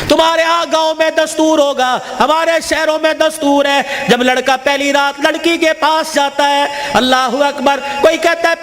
تمہارے ہاں گاؤں میں دستور ہوگا، ہمارے شہروں میں دستور ہے، جب لڑکا پہلی رات لڑکی کے پاس جاتا ہے، اللہ اکبر، کوئی کہتا ہے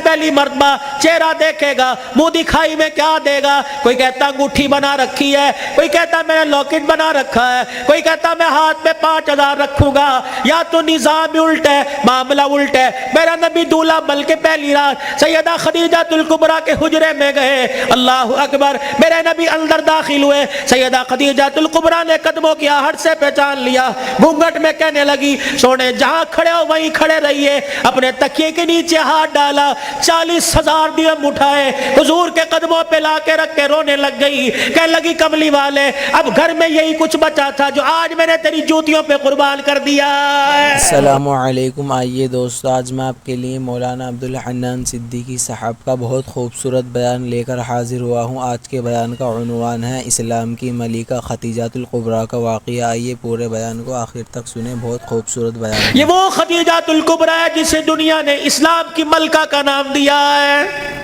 پہلی مرتبہ چہرہ دیکھے گا، منہ دکھائی میں کیا دے گا، کوئی کہتا انگوٹھی بنا رکھی ہے، کوئی کہتا میں نے لاکٹ بنا رکھا ہے، کوئی کہتا میں ہاتھ میں 5000 رکھوں گا، یا تو نظام الٹ ہے، معاملہ الٹ ہے۔ میرا نبی دولہا بن کے پہلی رات سیدہ خدیجہ الکبریٰ کے حجرے میں گئے، اللہ اکبر، میرے نبی اندر داخل ہوئے، سیدہ خدیجہ الکبریٰ نے قدموں کی آہٹ سے پہچان لیا، گھونگھٹ میں کہنے لگی سونے جہاں کھڑے ہو وہیں کھڑے رہیے، اپنے تکیے کے نیچے ہاتھ ڈالا، 40,000 درہم اٹھائے، حضور کے قدموں پہ لا کے رکھ کے رونے لگ گئی، کہنے لگی کملی والے اب گھر میں یہی کچھ بچا تھا جو آج میں نے تیری جوتیوں پہ قربان کر دیا ہے۔ السلام علیکم۔ آئیے دوستو، آج میں آپ کے لیے مولانا عبدالحنان صدیقی صاحب کا بہت خوبصورت بیان لے کر حاضر ہوا ہوں۔ آج کے بیان کا عنوان ہے اسلام کی ملکہ خدیجہ الکبریٰ کا واقعہ۔ آئیے پورے بیان کو آخر تک سنیں، بہت خوبصورت بیان ہے۔ یہ وہ خدیجہ الکبریٰ ہے جسے دنیا نے اسلام کی ملکہ کا نام دیا ہے۔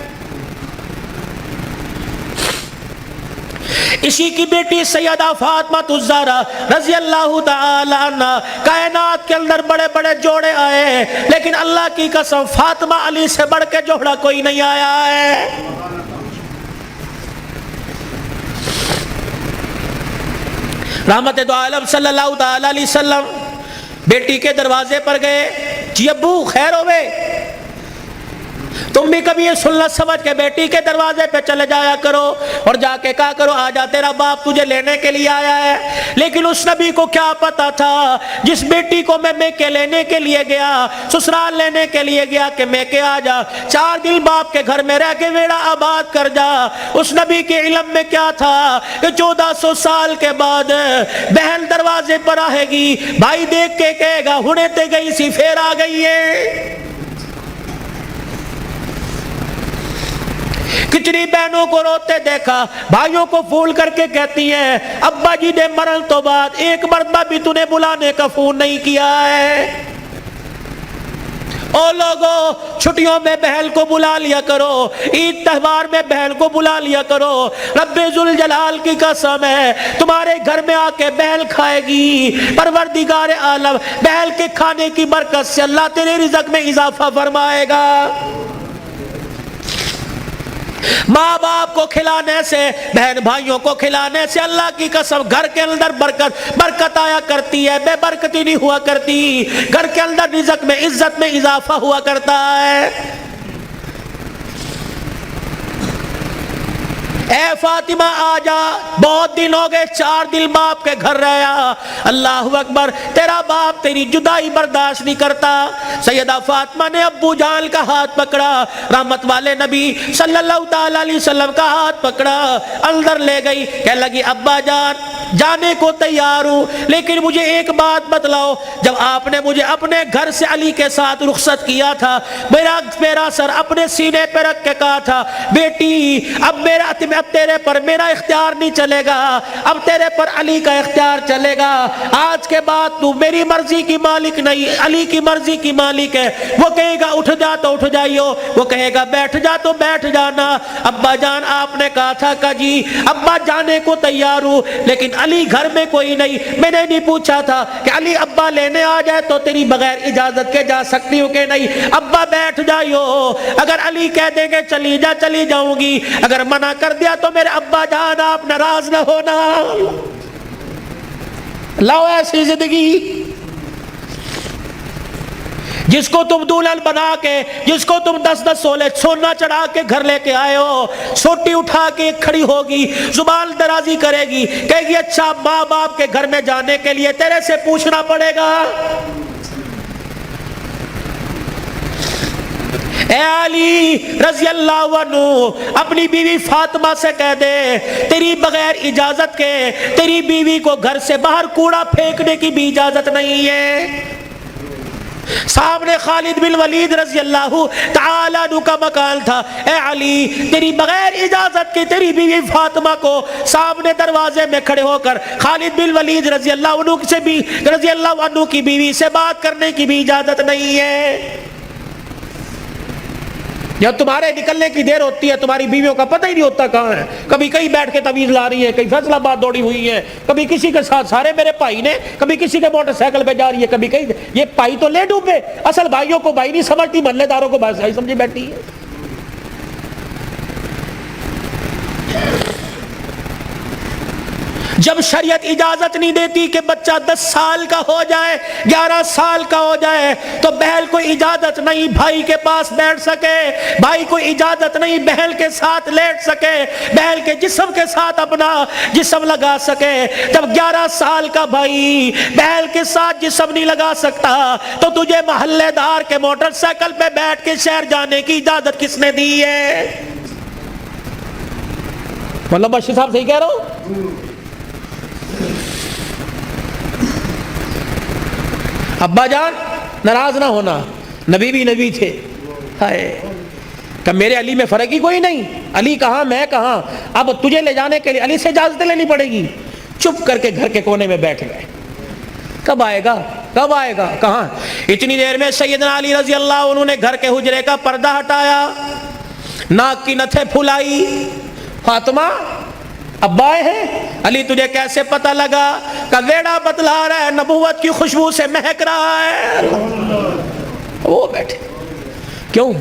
اسی کی بیٹی سیدہ فاطمہ الزہرا رضی اللہ تعالی عنہ، کائنات کے اندر بڑے بڑے جوڑے آئے لیکن اللہ کی قسم فاطمہ علی سے بڑھ کے جوڑا کوئی نہیں آیا ہے۔ رحمت دو عالم صلی اللہ تعالی علیہ وسلم بیٹی کے دروازے پر گئے، جی ابو خیر ہوئے، تم بھی کبھی یہ سنت سمجھ کے بیٹی کے دروازے پہ چلے جایا کرو اور جا کے کہا کرو آجا تیرا باپ تجھے لینے کے لیے آیا ہے۔ لیکن اس نبی کو کیا پتا تھا جس بیٹی کو میں میکے لینے کے لیے گیا، سسرال لینے کے لیے گیا کہ میکے آجا، 4 دن باپ کے گھر میں رہ کے ویڑا آباد کر جا، اس نبی کے علم میں کیا تھا کہ 1400 سال کے بعد بہن دروازے پر آئے گی، بھائی دیکھ کے کہے گا ہنے تے گئی سی پھر آ گئی ہے۔ کچری بہنوں کو روتے دیکھا، بھائیوں کو فون کر کے کہتی ہیں ابا جی نے مرن تو بعد ایک مرتبہ بھی تو نے بلانے کا فون نہیں کیا ہے۔ او لوگو چھٹیوں میں بہن کو بلا لیا کرو، عید تہوار میں بہن کو بلا لیا کرو، رب ذوالجلال کی قسم ہے تمہارے گھر میں آ کے بہن کھائے گی، پروردگار عالم بہن کے کھانے کی برکت سے اللہ تیرے رزق میں اضافہ فرمائے گا۔ ماں باپ کو کھلانے سے، بہن بھائیوں کو کھلانے سے اللہ کی قسم گھر کے اندر برکت آیا کرتی ہے، بے برکتی نہیں ہوا کرتی، گھر کے اندر رزق میں عزت میں اضافہ ہوا کرتا ہے۔ اے فاطمہ آجا، بہت دن ہو گئے، 4 دن باپ کے گھر رہا، اللہ اکبر، تیرا باپ تیری جدائی برداشت نہیں کرتا۔ سیدہ فاطمہ نے ابو جان کا ہاتھ پکڑا، رحمت والے نبی صلی اللہ تعالی علیہ وسلم کا ہاتھ پکڑا، اندر لے گئی، کہنے لگی ابا جان جانے کو تیار ہوں لیکن مجھے ایک بات بتلاؤ، جب آپ نے مجھے اپنے گھر سے علی کے ساتھ رخصت کیا تھا، میرا سر اپنے سینے پہ رکھ کے کہا تھا بیٹی اب تیرے پر میرا اختیار نہیں چلے گا، اب تیرے پر علی کا اختیار چلے گا، آج کے بعد تو میری مرضی کی مالک نہیں علی کی مرضی کی مالک ہے، وہ کہے گا اٹھ جا تو اٹھ جائیو، وہ کہے گا بیٹھ جا تو بیٹھ جانا۔ ابا جان آپ نے کہا تھا کہ جی ابا جانے کو تیار ہوں لیکن علی گھر میں کوئی نہیں، میں نے نہیں پوچھا تھا کہ علی ابا لینے آ جائے تو تیری بغیر اجازت کے جا سکتی ہوں کہ نہیں، ابا بیٹھ جائیو، اگر علی کہہ دیں گے چلی جا چلی جاؤں گی، اگر منع کر دیا تو میرے ابا جان آپ ناراض نہ ہونا۔ لاؤ ایسی زندگی جس کو تم دلہن بنا کے، جس کو تم 10 سولے سونا چڑھا کے گھر لے کے آئے ہو، سوٹی اٹھا کے کھڑی ہوگی، زبان درازی کرے گی، کہے گی اچھا ماں باپ کے گھر میں جانے کے لیے تیرے سے پوچھنا پڑے گا۔ اے علی رضی اللہ عنہ اپنی بیوی فاطمہ سے کہہ دے تیری بغیر اجازت کے تیری بیوی کو گھر سے باہر کوڑا پھینکنے کی بھی اجازت نہیں ہے۔ سامنے خالد بن ولید رضی اللہ تعالیٰ عنہ کا مکان تھا، اے علی تیری بغیر اجازت کے تیری بیوی فاطمہ کو سامنے دروازے میں کھڑے ہو کر خالد بن ولید رضی اللہ عنہ کی بیوی سے بات کرنے کی بھی اجازت نہیں ہے۔ جب تمہارے نکلنے کی دیر ہوتی ہے تمہاری بیویوں کا پتہ ہی نہیں ہوتا کہاں ہے، کبھی کہیں بیٹھ کے تعویذ لا رہی ہے، کہیں فیصل آباد دوڑی ہوئی ہے، کبھی کسی کے ساتھ سارے میرے بھائی نے، کبھی کسی کے موٹر سائیکل پہ جا رہی ہے، کبھی کہیں، یہ بھائی تو لے ڈوبے، اصل بھائیوں کو بھائی نہیں سمجھتی، محلے داروں کو بھائی سمجھی بیٹھی ہے۔ جب شریعت اجازت نہیں دیتی کہ بچہ 10 سال کا ہو جائے، 11 سال کا ہو جائے، تو بہن کو اجازت نہیں بھائی کے پاس بیٹھ سکے، بھائی کو اجازت نہیں بہن کے ساتھ لیٹ سکے، بہن کے جسم کے ساتھ اپنا جسم لگا سکے۔ جب 11 سال کا بھائی بہن کے ساتھ جسم نہیں لگا سکتا تو تجھے محلے دار کے موٹر سائیکل پہ بیٹھ کے شہر جانے کی اجازت کس نے دی ہے؟ مولانا بشیر صاحب صحیح کہہ رہا ہوں؟ ابا جان ناراض نہ ہونا، نبی بھی نبی تھے، ہائے کہ میرے علی میں فرق ہی کوئی نہیں، علی کہاں میں کہاں، اب تجھے لے جانے کے لیے علی سے اجازت لینی پڑے گی۔ چپ کر کے گھر کے کونے میں بیٹھ گئے، کب آئے گا کب آئے گا، کہاں؟ اتنی دیر میں سیدنا علی رضی اللہ عنہ نے گھر کے حجرے کا پردہ ہٹایا، ناک کی نتھیں پھلائی، فاطمہ ابا آئے ہیں؟ علی تجھے کیسے پتہ لگا؟ کہ ویڑا بتلا رہا ہے، نبوت کی خوشبو سے مہک رہا ہے۔ وہ بیٹھے، کیوں؟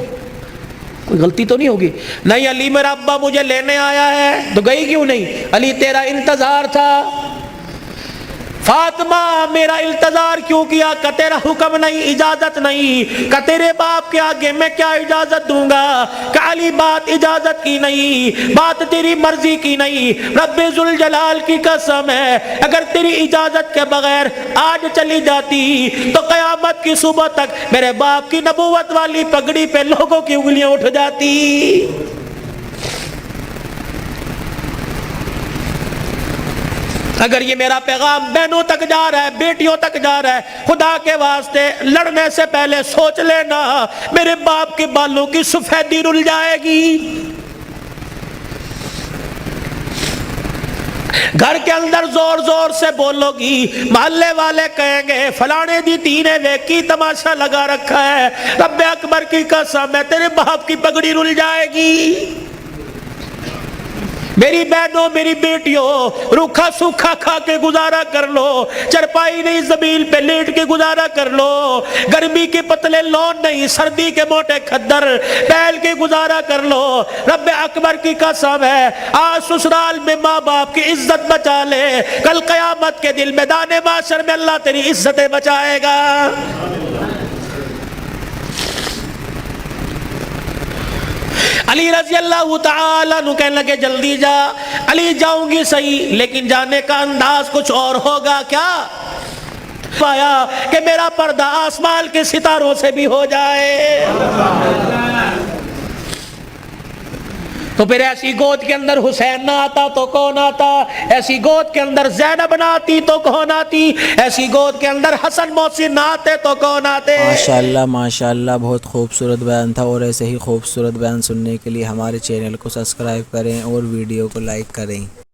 کوئی غلطی تو نہیں ہوگی؟ نہیں علی میرا ابا مجھے لینے آیا ہے۔ تو گئی کیوں نہیں؟ علی تیرا انتظار تھا۔ فاطمہ میرا انتظار کیوں کیا؟ کہ تیرا حکم نہیں، اجازت نہیں، کہ تیرے باپ کے آگے میں کیا اجازت دوں گا؟ کہ علی بات اجازت کی نہیں، بات تیری مرضی کی نہیں، رب ذوالجلال کی قسم ہے اگر تیری اجازت کے بغیر آج چلی جاتی تو قیامت کی صبح تک میرے باپ کی نبوت والی پگڑی پہ لوگوں کی انگلیاں اٹھ جاتی۔ اگر یہ میرا پیغام بہنوں تک جا رہا ہے، بیٹیوں تک جا رہا ہے، خدا کے واسطے لڑنے سے پہلے سوچ لینا میرے باپ کے بالوں کی سفیدی رل جائے گی۔ گھر کے اندر زور زور سے بولو گی، محلے والے کہیں گے فلانے دی تینے ویکی تماشا لگا رکھا ہے، رب اکبر کی قسم ہے تیرے باپ کی پگڑی رل جائے گی۔ میری بہنوں میری بیٹیوں روکھا سوکھا کھا کے گزارا کر لو، چرپائی نہیں زمین پہ لیٹ کے گزارا کر لو، گرمی کے پتلے لون نہیں سردی کے موٹے کھدر پہل کے گزارا کر لو۔ رب اکبر کی قسم ہے آج سسرال میں ماں باپ کی عزت بچا لے، کل قیامت کے دل میدان محشر میں اللہ تیری عزتیں بچائے گا۔ علی رضی اللہ تعالیٰ عنہ کہنے لگے جلدی جا۔ علی جاؤں گی صحیح لیکن جانے کا انداز کچھ اور ہوگا۔ کیا؟ پایا کہ میرا پردہ آسمان کے ستاروں سے بھی ہو جائے۔ تو پھر ایسی گود کے اندر حسین نہ آتا تو کون آتا؟ ایسی گود کے اندر زینب نہ آتی تو کون آتی؟ ایسی گود کے اندر حسن محسن نہ آتے تو کون آتے؟ ماشاءاللہ بہت خوبصورت بیان تھا، اور ایسے ہی خوبصورت بیان سننے کے لیے ہمارے چینل کو سبسکرائب کریں اور ویڈیو کو لائک کریں۔